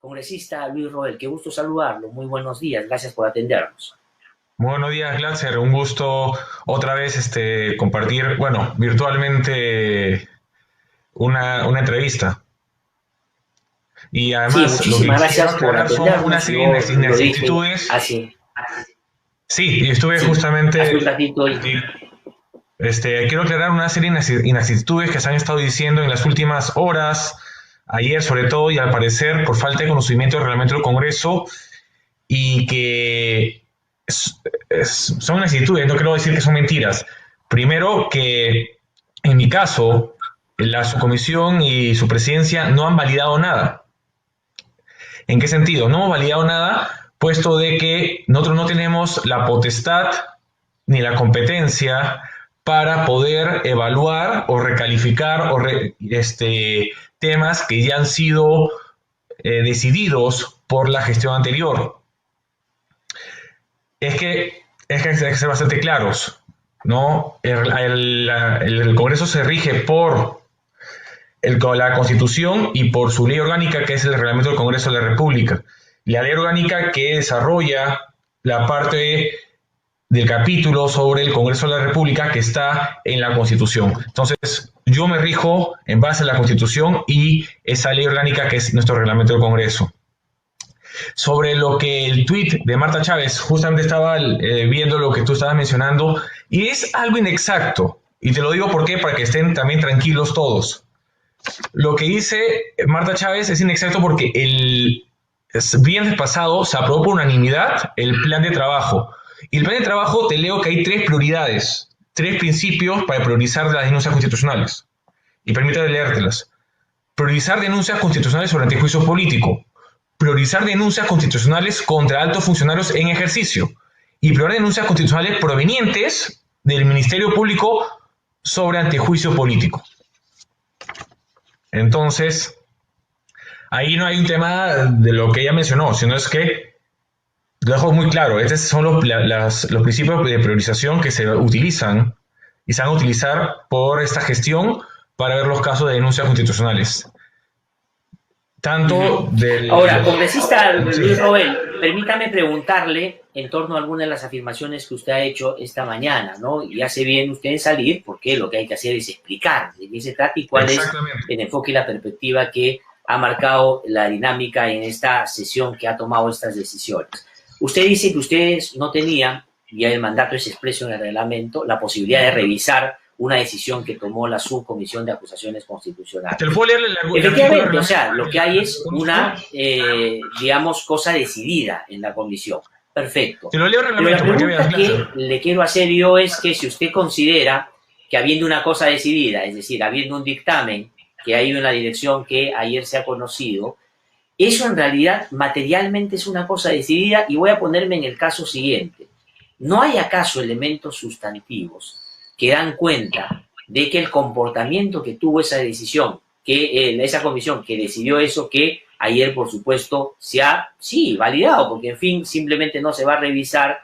Congresista Luis Roel, qué gusto saludarlo. Muy buenos días, gracias por atendernos. Muy buenos días, Glatzer. Un gusto otra vez compartir, bueno, virtualmente una entrevista. Y Sí, además lo que muchísimas quiero gracias por aclarar son una atendernos. serie de Yo lo dije inexactitudes. hace, Sí, y estuve sí, hace un justamente, ratito y sí, quiero aclarar una serie de inexactitudes que se han estado diciendo en las últimas horas, ayer sobre todo, y al parecer por falta de conocimiento del reglamento del Congreso, y que son inexactitudes, no quiero decir que son mentiras. Primero, que en mi caso, la subcomisión y su presidencia no han validado nada. ¿En qué sentido? No hemos validado nada, puesto de que nosotros no tenemos la potestad ni la competencia para poder evaluar o recalificar temas que ya han sido decididos por la gestión anterior. Es que hay que ser bastante claros, ¿no? El Congreso se rige por la Constitución y por su ley orgánica, que es el Reglamento del Congreso de la República. La ley orgánica que desarrolla la parte del capítulo sobre el Congreso de la República que está en la Constitución. Entonces, yo me rijo en base a la Constitución y esa ley orgánica que es nuestro Reglamento del Congreso. Sobre lo que el tuit de Marta Chávez, justamente estaba viendo lo que tú estabas mencionando, y es algo inexacto. Y te lo digo para que estén también tranquilos todos. Lo que dice Marta Chávez es inexacto porque el viernes pasado se aprobó por unanimidad el plan de trabajo. Y el plan de trabajo te leo que hay tres prioridades, tres principios para priorizar las denuncias constitucionales. Y permítame leértelas. Priorizar denuncias constitucionales sobre antejuicio político. Priorizar denuncias constitucionales contra altos funcionarios en ejercicio. Y priorizar denuncias constitucionales provenientes del Ministerio Público sobre antejuicio político. Entonces, ahí no hay un tema de lo que ella mencionó, sino es que lo dejo muy claro, estos son los principios de priorización que se utilizan y se van a utilizar por esta gestión para ver los casos de denuncias constitucionales. Tanto Ahora, del... congresista Sí, Luis Roel, permítame preguntarle en torno a algunas de las afirmaciones que usted ha hecho esta mañana, ¿no? Y hace bien usted en salir, porque lo que hay que hacer es explicar de qué se trata y cuál es exactamente. el enfoque y la perspectiva que ha marcado la dinámica en esta sesión que ha tomado estas decisiones. Usted dice que ustedes no tenían, y el mandato es expreso en el reglamento, la posibilidad de revisar una decisión que tomó la Subcomisión de Acusaciones Te lo Constitucionales. puedo leer el artículo del Efectivamente, o reglamento sea, para lo que que hay es conozca. una, digamos, cosa decidida en la comisión. Perfecto. Te lo leo el Pero la reglamento para que veas, pregunta que Glasser. le quiero hacer yo es que si usted considera que habiendo una cosa decidida, es decir, habiendo un dictamen que ha ido en la dirección que ayer se ha conocido, eso en realidad materialmente es una cosa decidida y voy a ponerme en el caso siguiente. ¿No hay acaso elementos sustantivos que dan cuenta de que el comportamiento que tuvo esa decisión, que esa comisión que decidió eso, que ayer por supuesto se ha, sí, validado, porque en fin, simplemente no se va a revisar,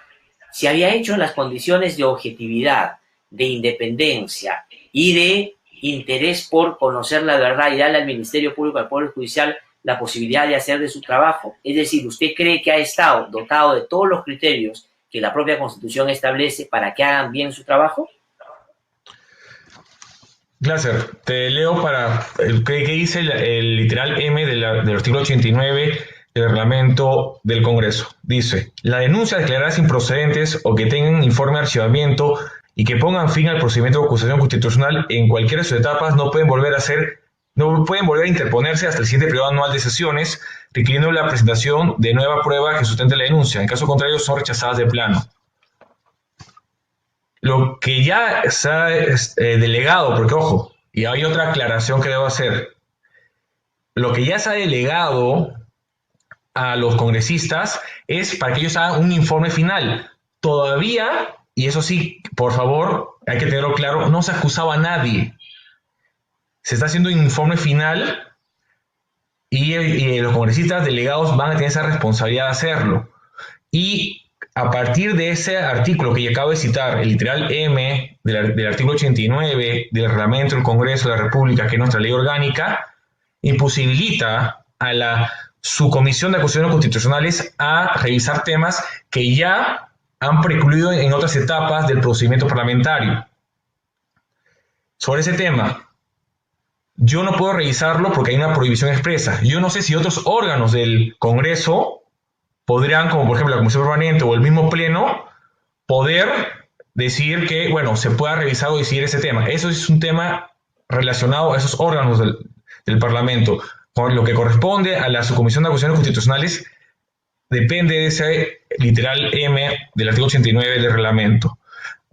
se había hecho en las condiciones de objetividad, de independencia y de interés por conocer la verdad y darle al Ministerio Público, al Poder Judicial, la posibilidad de hacer de su trabajo? Es decir, ¿usted cree que ha estado dotado de todos los criterios que la propia Constitución establece para que hagan bien su trabajo? Glasser, te leo para que dice el literal M del artículo 89 del reglamento del Congreso. Dice, la denuncia declaradas improcedentes o que tengan informe de archivamiento y que pongan fin al procedimiento de acusación constitucional en cualquiera de sus etapas no pueden volver a interponerse hasta el siguiente periodo anual de sesiones, requiriendo la presentación de nueva prueba que sustente la denuncia. En caso contrario, son rechazadas de plano. Lo que ya se ha delegado, porque ojo, y hay otra aclaración que debo hacer, lo que ya se ha delegado a los congresistas es para que ellos hagan un informe final. Todavía, y eso sí, por favor, hay que tenerlo claro, no se acusaba a nadie. Se está haciendo un informe final y los congresistas delegados van a tener esa responsabilidad de hacerlo. Y a partir de ese artículo que ya acabo de citar, el literal M del artículo 89 del reglamento del Congreso de la República, que es nuestra ley orgánica, imposibilita a la su comisión de acusaciones constitucionales a revisar temas que ya han precluido en otras etapas del procedimiento parlamentario. Sobre ese tema, yo no puedo revisarlo porque hay una prohibición expresa. Yo no sé si otros órganos del Congreso podrían, como por ejemplo la Comisión Permanente o el mismo Pleno, poder decir que, bueno, se pueda revisar o decidir ese tema. Eso es un tema relacionado a esos órganos del Parlamento. Por lo que corresponde a la Subcomisión de Acusaciones Constitucionales, depende de ese literal M del artículo 89 del reglamento.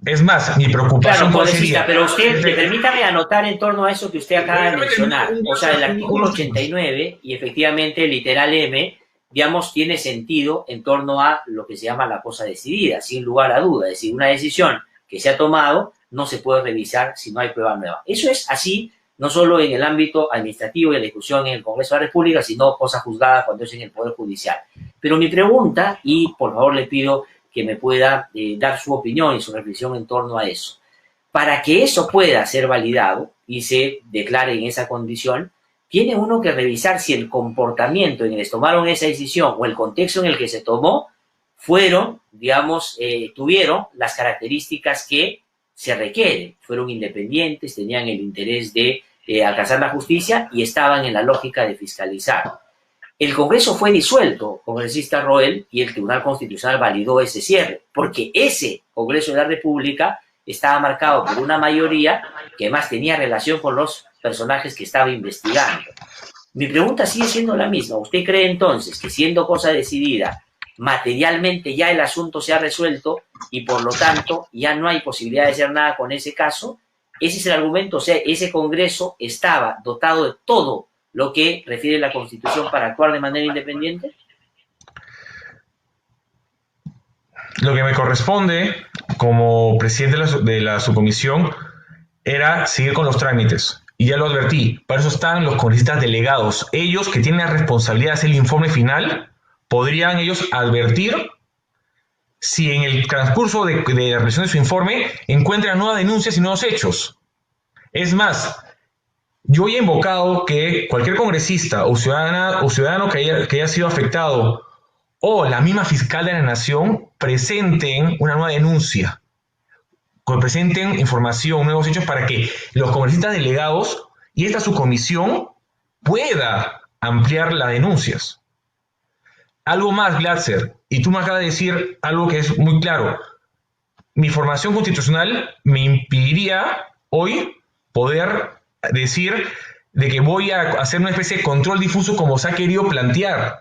Es más, mi preocupación... Claro, congresista, pero usted, permítame anotar en torno a eso que usted acaba de mencionar. O sea, el artículo 89 y efectivamente el literal M, digamos, tiene sentido en torno a lo que se llama la cosa decidida, sin lugar a duda. Es decir, una decisión que se ha tomado no se puede revisar si no hay prueba nueva. Eso es así, no solo en el ámbito administrativo y la discusión en el Congreso de la República, sino cosa juzgada cuando es en el Poder Judicial. Pero mi pregunta, y por favor le pido que me pueda dar su opinión y su reflexión en torno a eso. Para que eso pueda ser validado y se declare en esa condición, tiene uno que revisar si el comportamiento en el que tomaron esa decisión o el contexto en el que se tomó fueron, digamos, tuvieron las características que se requieren. Fueron independientes, tenían el interés de alcanzar la justicia y estaban en la lógica de fiscalizar. El Congreso fue disuelto, congresista Roel, y el Tribunal Constitucional validó ese cierre, porque ese Congreso de la República estaba marcado por una mayoría que más tenía relación con los personajes que estaba investigando. Mi pregunta sigue siendo la misma. ¿Usted cree entonces que siendo cosa decidida, materialmente ya el asunto se ha resuelto y por lo tanto ya no hay posibilidad de hacer nada con ese caso? Ese es el argumento, o sea, ese Congreso estaba dotado de todo lo que refiere la Constitución para actuar de manera independiente? Lo que me corresponde como presidente de la subcomisión era seguir con los trámites. Y ya lo advertí, para eso están los congresistas delegados. Ellos que tienen la responsabilidad de hacer el informe final, podrían ellos advertir si en el transcurso de la revisión de su informe encuentran nuevas denuncias y nuevos hechos. Es más, yo he invocado que cualquier congresista o ciudadano que haya sido afectado o la misma fiscal de la Nación presenten una nueva denuncia, que presenten información, nuevos hechos para que los congresistas delegados y esta subcomisión pueda ampliar las denuncias. Algo más, Glatzer, y tú me acabas de decir algo que es muy claro. Mi formación constitucional me impediría hoy poder decir de que voy a hacer una especie de control difuso como se ha querido plantear.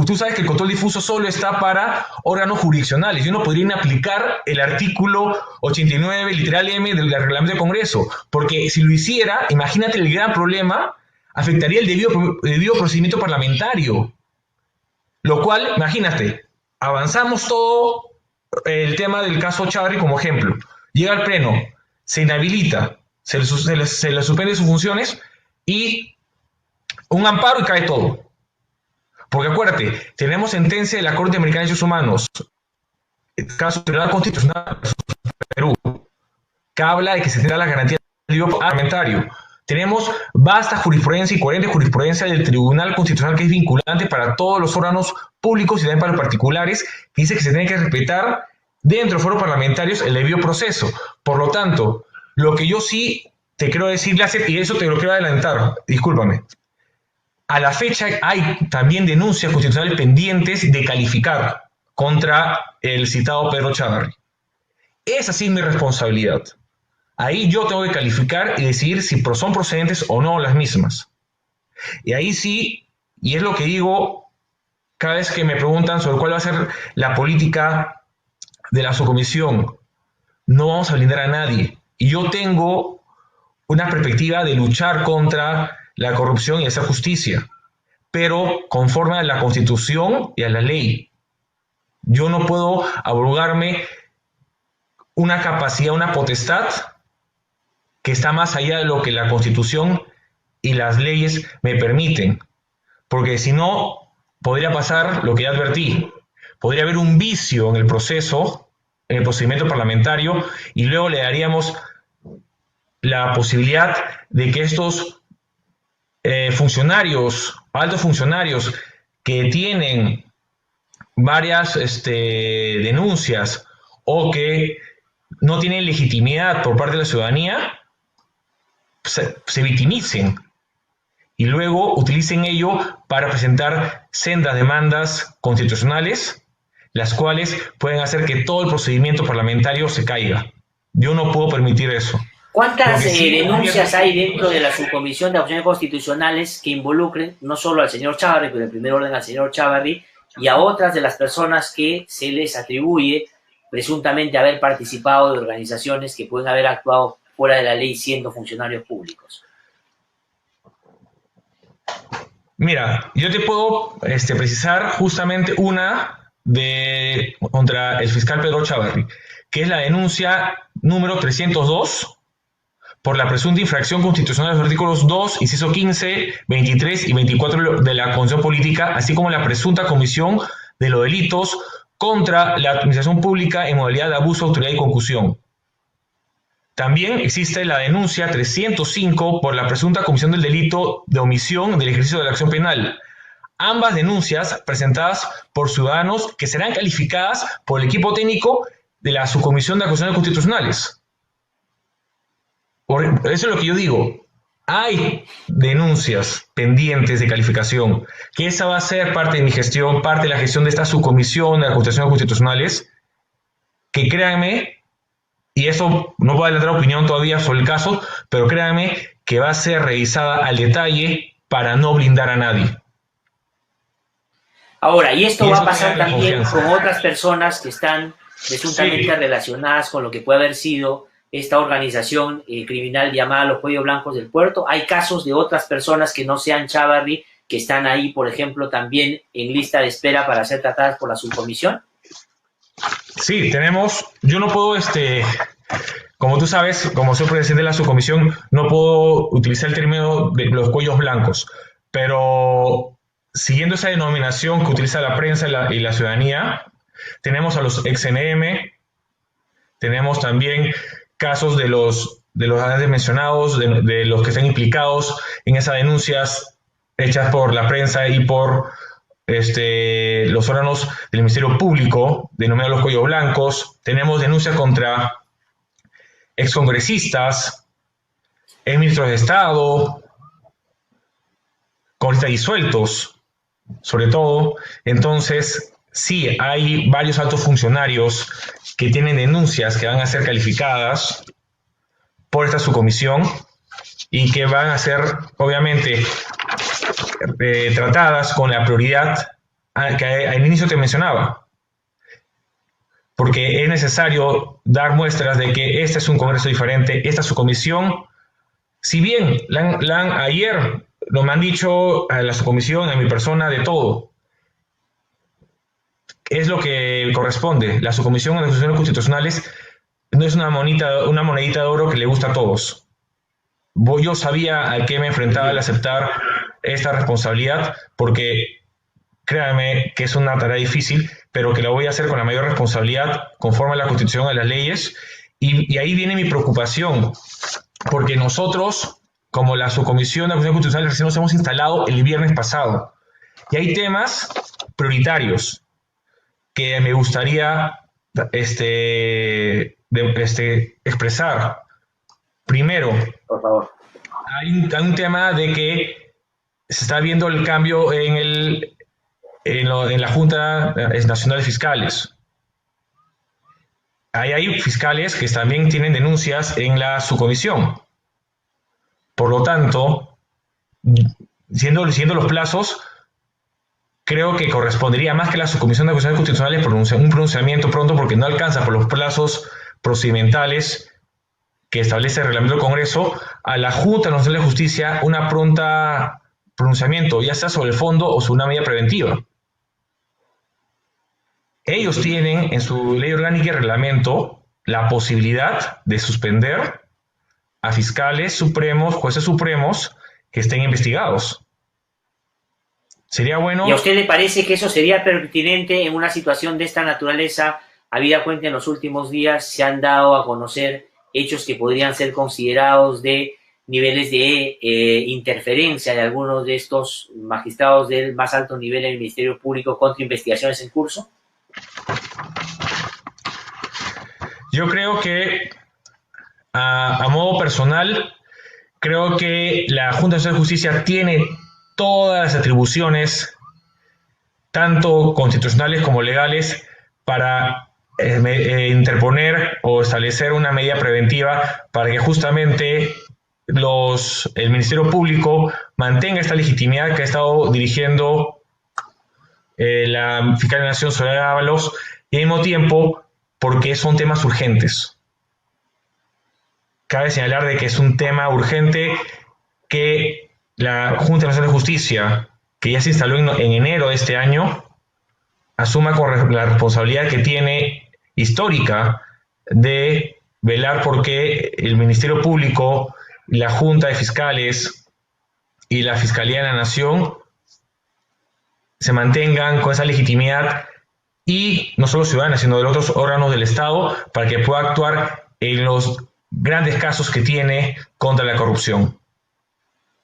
Tú sabes que el control difuso solo está para órganos jurisdiccionales. Yo no podría aplicar el artículo 89, literal M del reglamento del Congreso, porque si lo hiciera, imagínate el gran problema, afectaría el debido procedimiento parlamentario. Lo cual, imagínate, avanzamos todo el tema del caso Chadri como ejemplo. Llega al pleno, se inhabilita, se le suspende sus funciones y un amparo y cae todo. Porque acuérdate, tenemos sentencia de la Corte Americana de Derechos Humanos, el caso del Tribunal Constitucional de Perú, que habla de que se tendrá la garantía del debido parlamentario. Tenemos vasta jurisprudencia y coherente jurisprudencia del Tribunal Constitucional que es vinculante para todos los órganos públicos y también para los particulares, que dice que se tiene que respetar dentro de los foros parlamentarios el debido proceso. Por lo tanto, lo que yo sí te quiero decir, y eso te lo quiero adelantar, discúlpame. A la fecha hay también denuncias constitucionales pendientes de calificar contra el citado Pedro Chadri. Esa sí es mi responsabilidad. Ahí yo tengo que calificar y decidir si son procedentes o no las mismas. Y ahí sí, y es lo que digo cada vez que me preguntan sobre cuál va a ser la política de la subcomisión, no vamos a blindar a nadie. Y yo tengo una perspectiva de luchar contra la corrupción y hacer justicia, pero conforme a la Constitución y a la ley. Yo no puedo abrogarme una capacidad, una potestad que está más allá de lo que la Constitución y las leyes me permiten, porque si no, podría pasar lo que ya advertí. Podría haber un vicio en el proceso, en el procedimiento parlamentario, y luego le daríamos la posibilidad de que estos funcionarios, altos funcionarios, que tienen varias denuncias o que no tienen legitimidad por parte de la ciudadanía, se victimicen y luego utilicen ello para presentar sendas demandas constitucionales, las cuales pueden hacer que todo el procedimiento parlamentario se caiga. Yo no puedo permitir eso. ¿Cuántas denuncias hay dentro de la subcomisión de acciones constitucionales que involucren no solo al señor Chávarri, pero en primer orden al señor Chávarri, y a otras de las personas que se les atribuye presuntamente haber participado de organizaciones que pueden haber actuado fuera de la ley siendo funcionarios públicos? Mira, yo te puedo precisar justamente una contra el fiscal Pedro Chávarri, que es la denuncia número 302 por la presunta infracción constitucional de los artículos 2, inciso 15, 23 y 24 de la Constitución Política, así como la presunta comisión de los delitos contra la administración pública en modalidad de abuso, autoridad y concusión. También existe la denuncia 305 por la presunta comisión del delito de omisión del ejercicio de la acción penal. Ambas denuncias presentadas por ciudadanos que serán calificadas por el equipo técnico de la Subcomisión de Acusaciones Constitucionales. Eso es lo que yo digo. Hay denuncias pendientes de calificación, que esa va a ser parte de mi gestión, parte de la gestión de esta Subcomisión de Acusaciones Constitucionales, que créanme, y eso no voy a adelantar opinión todavía sobre el caso, pero créanme que va a ser revisada al detalle para no blindar a nadie. Ahora, y esto va a pasar también con otras personas que están presuntamente relacionadas con lo que puede haber sido esta organización criminal llamada los Cuellos Blancos del Puerto. Hay casos de otras personas que no sean Chávarri, que están ahí, por ejemplo, también en lista de espera para ser tratadas por la subcomisión. Sí, tenemos, yo no puedo, como tú sabes, como soy presidente de la subcomisión, no puedo utilizar el término de los cuellos blancos, pero siguiendo esa denominación que utiliza la prensa y la ciudadanía, tenemos a los ex-NM, tenemos también casos de los antes mencionados, de los que están implicados en esas denuncias hechas por la prensa y por los órganos del Ministerio Público, denominados los cuellos blancos. Tenemos denuncias contra excongresistas, exministros de Estado, congresistas disueltos, sobre todo. Entonces, sí, hay varios altos funcionarios que tienen denuncias que van a ser calificadas por esta subcomisión y que van a ser, obviamente, tratadas con la prioridad que al inicio te mencionaba, porque es necesario dar muestras de que este es un Congreso diferente, esta subcomisión, si bien ayer me han dicho a la subcomisión, a mi persona, de todo, es lo que corresponde. La subcomisión de acusaciones constitucionales no es una monedita de oro que le gusta a todos. Yo sabía a qué me enfrentaba al aceptar esta responsabilidad, porque créanme que es una tarea difícil, pero que la voy a hacer con la mayor responsabilidad, conforme a la Constitución, a las leyes, y ahí viene mi preocupación, porque nosotros, como la subcomisión de acusaciones constitucionales, recién nos hemos instalado el viernes pasado, y hay temas prioritarios que me gustaría expresar. Primero, por favor, hay un tema de que se está viendo el cambio en la Junta Nacional de Fiscales. Hay fiscales que también tienen denuncias en la subcomisión. Por lo tanto, siendo los plazos, creo que correspondería más que la subcomisión de acusaciones constitucionales un pronunciamiento pronto, porque no alcanza por los plazos procedimentales que establece el reglamento del Congreso, a la Junta Nacional de Justicia una pronta pronunciamiento, ya sea sobre el fondo o sobre una medida preventiva. Ellos tienen en su ley orgánica y reglamento la posibilidad de suspender a fiscales supremos, jueces supremos que estén investigados. Sería bueno. ¿Y a usted le parece que eso sería pertinente en una situación de esta naturaleza? Habida cuenta que en los últimos días se han dado a conocer hechos que podrían ser considerados de niveles de interferencia de algunos de estos magistrados del más alto nivel en el Ministerio Público contra investigaciones en curso? Yo creo que, a modo personal, creo que la Junta Nacional de Justicia tiene todas las atribuciones, tanto constitucionales como legales, para interponer o establecer una medida preventiva para que justamente el Ministerio Público mantenga esta legitimidad que ha estado dirigiendo la Fiscal de la Nación, Soraya Ábalos, y al mismo tiempo porque son temas urgentes. Cabe señalar de que es un tema urgente que la Junta Nacional de Justicia, que ya se instaló en enero de este año, asuma con la responsabilidad que tiene histórica de velar porque el Ministerio Público, la Junta de Fiscales y la Fiscalía de la Nación se mantengan con esa legitimidad, y no solo ciudadanos, sino de los otros órganos del Estado, para que pueda actuar en los grandes casos que tiene contra la corrupción.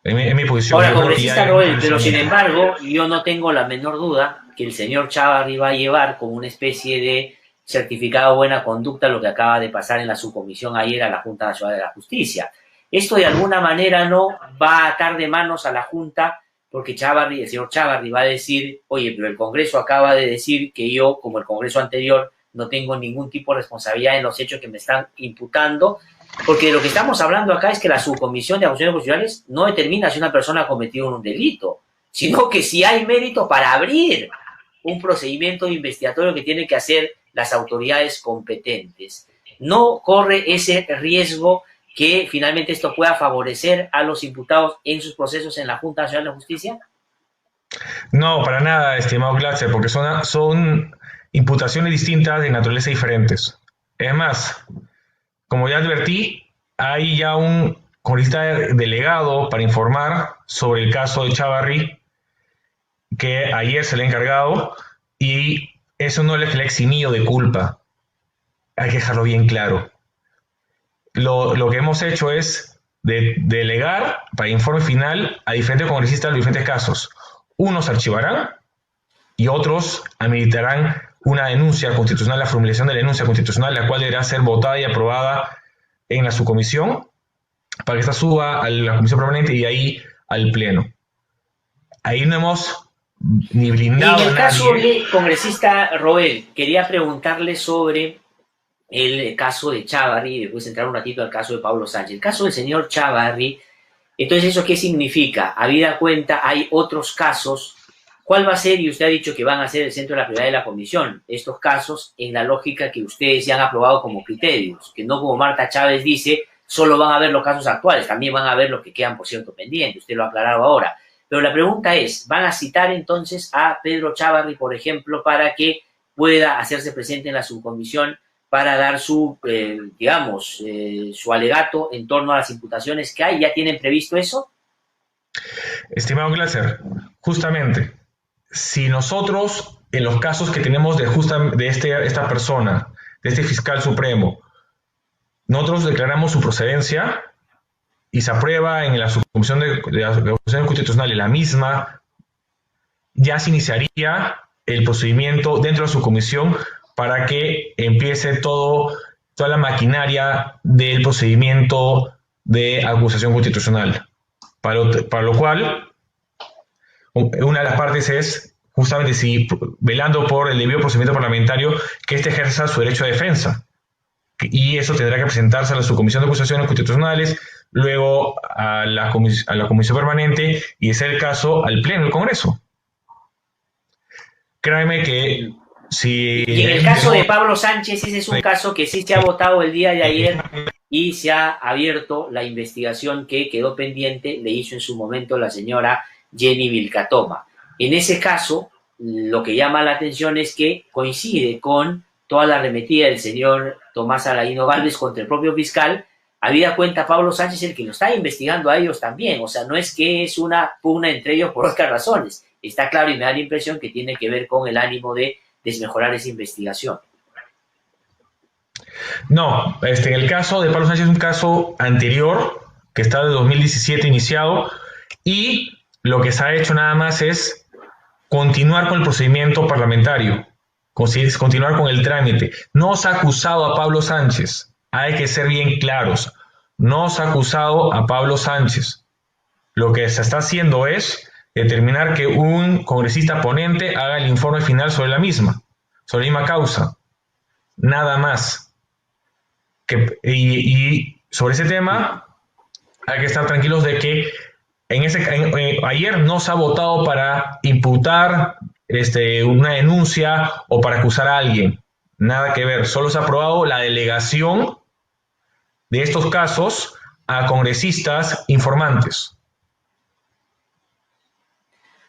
En mi posición. Ahora, congresista Roel, pero sin embargo, yo no tengo la menor duda que el señor Chávarri va a llevar como una especie de certificado de buena conducta lo que acaba de pasar en la subcomisión ayer a la Junta Nacional de la Justicia. Esto de alguna manera no va a atar de manos a la Junta, porque el señor Chávarri va a decir, oye, pero el Congreso acaba de decir que yo, como el Congreso anterior, no tengo ningún tipo de responsabilidad en los hechos que me están imputando, porque lo que estamos hablando acá es que la subcomisión de acusaciones constitucionales no determina si una persona ha cometido un delito, sino que si hay mérito para abrir un procedimiento investigatorio que tienen que hacer las autoridades competentes. ¿No corre ese riesgo que finalmente esto pueda favorecer a los imputados en sus procesos en la Junta Nacional de Justicia? No, para nada, estimado Glatzer, porque son imputaciones distintas de naturaleza diferentes. Es más, como ya advertí, hay ya un congresista delegado para informar sobre el caso de Chávarri, que ayer se le ha encargado, y eso no le ha eximido de culpa. Hay que dejarlo bien claro. Lo que hemos hecho es delegar para informe final a diferentes congresistas de los diferentes casos. Unos archivarán y otros habilitarán una denuncia constitucional, la formulación de la denuncia constitucional, la cual deberá ser votada y aprobada en la subcomisión para que esta suba a la comisión permanente y de ahí al pleno. Ahí no hemos ni blindado. Y en el caso de congresista Roel, quería preguntarle sobre el caso de Chávarri y después entrar un ratito al caso de Pablo Sánchez. El caso del señor Chávarri, entonces, ¿eso qué significa? Habida cuenta, hay otros casos. ¿Cuál va a ser? Y usted ha dicho que van a ser el centro de la prioridad de la comisión. Estos casos en la lógica que ustedes ya han aprobado como criterios, que no como Marta Chávez dice, solo van a ver los casos actuales, también van a ver los que quedan, por cierto, pendientes. Usted lo ha aclarado ahora. Pero la pregunta es, ¿van a citar entonces a Pedro Chávarri, por ejemplo, para que pueda hacerse presente en la subcomisión para dar su, su alegato en torno a las imputaciones que hay? ¿Ya tienen previsto eso? Estimado Glatzer, justamente, si nosotros, en los casos que tenemos de esta persona, de este fiscal supremo, nosotros declaramos su procedencia y se aprueba en la subcomisión de acusaciones constitucionales la misma, ya se iniciaría el procedimiento dentro de la subcomisión para que empiece toda la maquinaria del procedimiento de acusación constitucional. Para lo cual, una de las partes es justamente velando por el debido procedimiento parlamentario que éste ejerza su derecho de defensa. Y eso tendrá que presentarse a la subcomisión de acusaciones constitucionales, luego a la comisión permanente y, de ser el caso, al pleno del Congreso. Créanme que si... Y en el caso de Pablo Sánchez, ese es un caso que sí se ha votado el día de ayer y se ha abierto la investigación que quedó pendiente, le hizo en su momento la señora Jenny Vilcatoma. En ese caso, lo que llama la atención es que coincide con toda la arremetida del señor Tomás Aladino Gálvez contra el propio fiscal. Habida cuenta Pablo Sánchez el que lo está investigando a ellos también. O sea, no es que es una pugna entre ellos por otras razones. Está claro y me da la impresión que tiene que ver con el ánimo de desmejorar esa investigación. No, en el caso de Pablo Sánchez es un caso anterior que está de 2017 iniciado, y lo que se ha hecho nada más es continuar con el procedimiento parlamentario, continuar con el trámite. No se ha acusado a Pablo Sánchez, hay que ser bien claros, no se ha acusado a Pablo Sánchez. Lo que se está haciendo es determinar que un congresista ponente haga el informe final sobre la misma causa, nada más. Y sobre ese tema hay que estar tranquilos de que ayer no se ha votado para imputar una denuncia o para acusar a alguien, nada que ver, solo se ha aprobado la delegación de estos casos a congresistas informantes.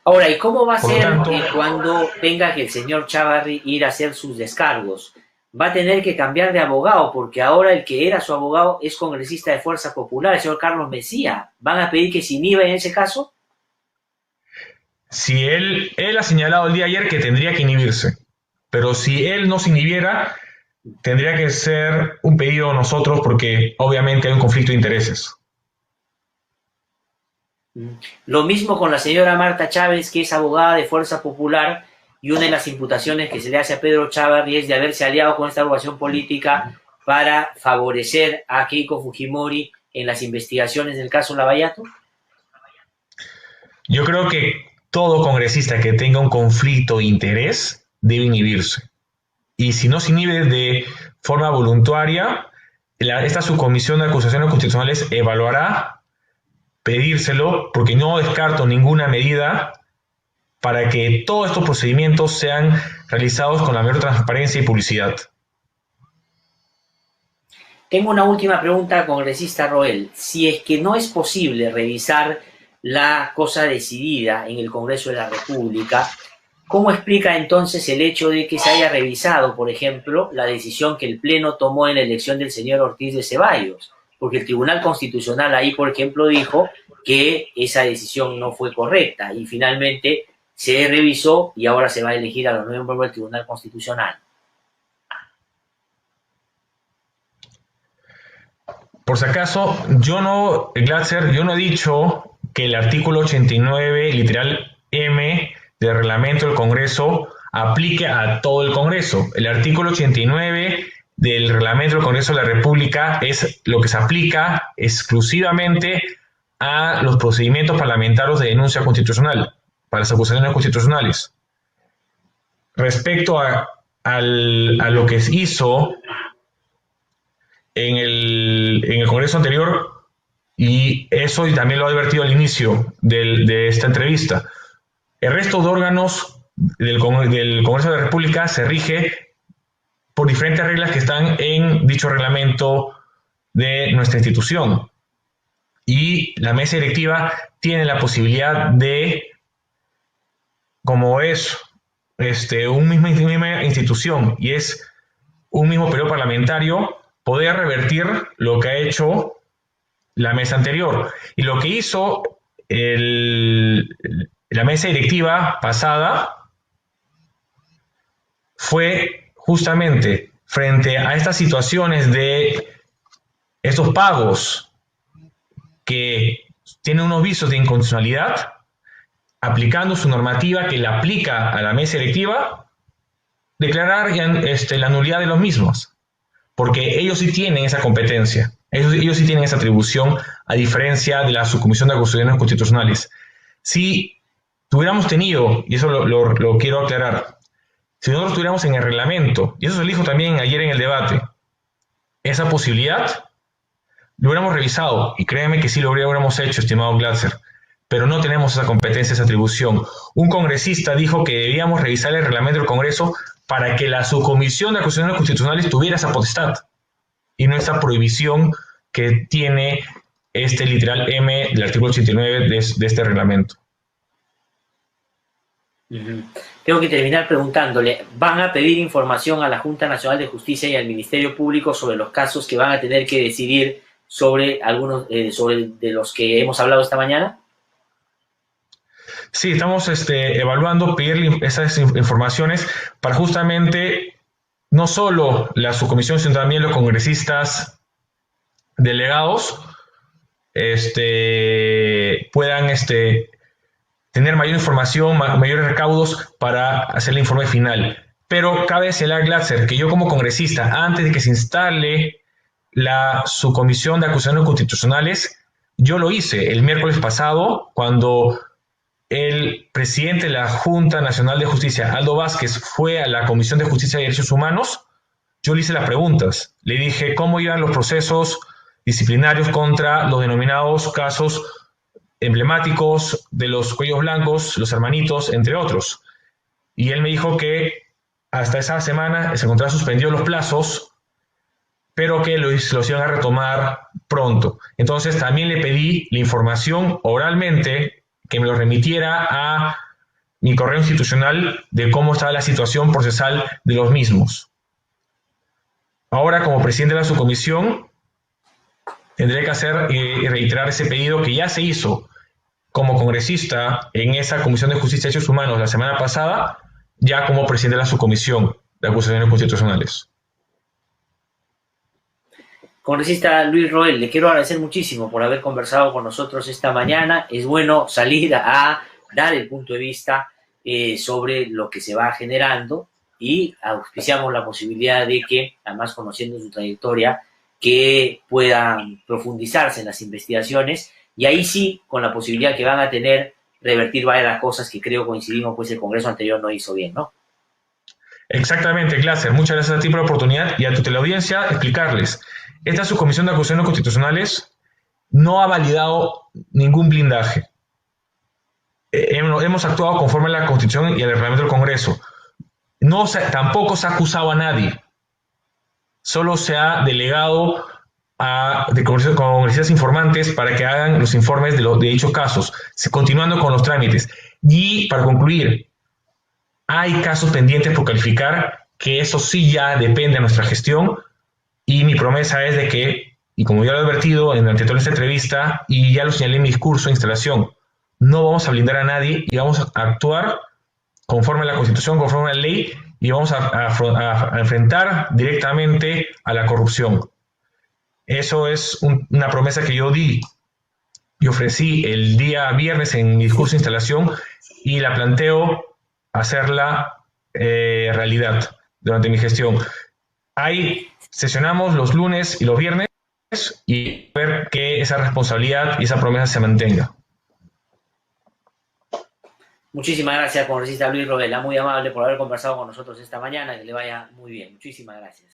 Ahora, ¿y cómo va a Por lo ser tanto, cuando tenga que el señor Chávarri ir a hacer sus descargos? Va a tener que cambiar de abogado, porque ahora el que era su abogado es congresista de Fuerza Popular, el señor Carlos Mejía. ¿Van a pedir que se inhiba en ese caso? si él ha señalado el día de ayer que tendría que inhibirse, pero si él no se inhibiera, tendría que ser un pedido de nosotros porque obviamente hay un conflicto de intereses. Lo mismo con la señora Marta Chávez, que es abogada de Fuerza Popular, y una de las imputaciones que se le hace a Pedro Chávarri es de haberse aliado con esta agrupación política para favorecer a Keiko Fujimori en las investigaciones del caso Lavallato. Yo creo que todo congresista que tenga un conflicto de interés debe inhibirse. Y si no se inhibe de forma voluntaria, esta subcomisión de acusaciones constitucionales evaluará pedírselo, porque no descarto ninguna medida para que todos estos procedimientos sean realizados con la mayor transparencia y publicidad. Tengo una última pregunta, congresista Roel. Si es que no es posible revisar la cosa decidida en el Congreso de la República, ¿cómo explica entonces el hecho de que se haya revisado, por ejemplo, la decisión que el Pleno tomó en la elección del señor Ortiz de Ceballos? Porque el Tribunal Constitucional ahí, por ejemplo, dijo que esa decisión no fue correcta y finalmente se revisó y ahora se va a elegir a los nuevos miembros del Tribunal Constitucional. Por si acaso, Glatzer, yo no he dicho que el artículo 89, literal M, del reglamento del Congreso aplique a todo el Congreso. El artículo 89 del reglamento del Congreso de la República es lo que se aplica exclusivamente a los procedimientos parlamentarios de denuncia constitucional, para las acusaciones constitucionales. Respecto a lo que se hizo en el Congreso anterior, y eso y también lo he advertido al inicio de esta entrevista, el resto de órganos del Congreso de la República se rige por diferentes reglas que están en dicho reglamento de nuestra institución. Y la mesa directiva tiene la posibilidad de, como es una misma institución y es un mismo periodo parlamentario, poder revertir lo que ha hecho la mesa anterior. Y lo que hizo la mesa directiva pasada fue justamente frente a estas situaciones de estos pagos que tienen unos visos de inconstitucionalidad, aplicando su normativa que la aplica a la mesa directiva, declarar la nulidad de los mismos, porque ellos sí tienen esa competencia, ellos sí tienen esa atribución, a diferencia de la subcomisión de acusaciones constitucionales. Si tuviéramos tenido, y eso lo quiero aclarar, si nosotros tuviéramos en el reglamento, y eso se dijo también ayer en el debate, esa posibilidad, lo hubiéramos revisado, y créeme que sí lo hubiéramos hecho, estimado Glatzer, pero no tenemos esa competencia, esa atribución. Un congresista dijo que debíamos revisar el reglamento del Congreso para que la subcomisión de acusaciones constitucionales tuviera esa potestad, y no esa prohibición que tiene literal M del artículo 89 de este reglamento. Tengo que terminar preguntándole, ¿van a pedir información a la Junta Nacional de Justicia y al Ministerio Público sobre los casos que van a tener que decidir sobre algunos de los que hemos hablado esta mañana? Sí, estamos evaluando pedir esas informaciones para justamente no solo la subcomisión, sino también los congresistas delegados puedan tener mayor información, mayores recaudos para hacer el informe final. Pero cabe señalar, Glatzer, que yo como congresista, antes de que se instale la subcomisión de acusaciones constitucionales, yo lo hice el miércoles pasado cuando el presidente de la Junta Nacional de Justicia, Aldo Vázquez, fue a la Comisión de Justicia y Derechos Humanos. Yo le hice las preguntas, le dije cómo iban los procesos disciplinarios contra los denominados casos emblemáticos de los cuellos blancos, los hermanitos, entre otros. Y él me dijo que hasta esa semana se encontraban suspendidos los plazos, pero que los iban a retomar pronto. Entonces también le pedí la información oralmente, que me lo remitiera a mi correo institucional de cómo estaba la situación procesal de los mismos. Ahora, como presidente de la subcomisión, tendré que hacer y reiterar ese pedido que ya se hizo como congresista en esa Comisión de Justicia y Derechos Humanos la semana pasada, ya como presidente de la subcomisión de acusaciones constitucionales. Congresista Luis Roel, le quiero agradecer muchísimo por haber conversado con nosotros esta mañana. Es bueno salir a dar el punto de vista sobre lo que se va generando y auspiciamos la posibilidad de que, además conociendo su trayectoria, que puedan profundizarse en las investigaciones y ahí sí, con la posibilidad que van a tener, revertir varias de las cosas que creo coincidimos, pues el Congreso anterior no hizo bien, ¿no? Exactamente, Glatzer. Muchas gracias a ti por la oportunidad y a tu teleaudiencia explicarles. Esta subcomisión de acusaciones constitucionales no ha validado ningún blindaje. Hemos actuado conforme a la Constitución y al reglamento del Congreso. Tampoco se ha acusado a nadie. Solo se ha delegado a congresistas informantes para que hagan los informes de dichos casos, continuando con los trámites. Y para concluir, hay casos pendientes por calificar, que eso sí ya depende de nuestra gestión, y mi promesa es de que, y como ya lo he advertido durante toda esta entrevista, y ya lo señalé en mi discurso de instalación, no vamos a blindar a nadie y vamos a actuar conforme a la Constitución, conforme a la ley, y vamos a enfrentar directamente a la corrupción. Eso es una promesa que yo di y ofrecí el día viernes en mi discurso de instalación y la planteo hacerla realidad durante mi gestión. Ahí sesionamos los lunes y los viernes y ver que esa responsabilidad y esa promesa se mantenga. Muchísimas gracias, congresista Luis Roel, muy amable por haber conversado con nosotros esta mañana, que le vaya muy bien. Muchísimas gracias.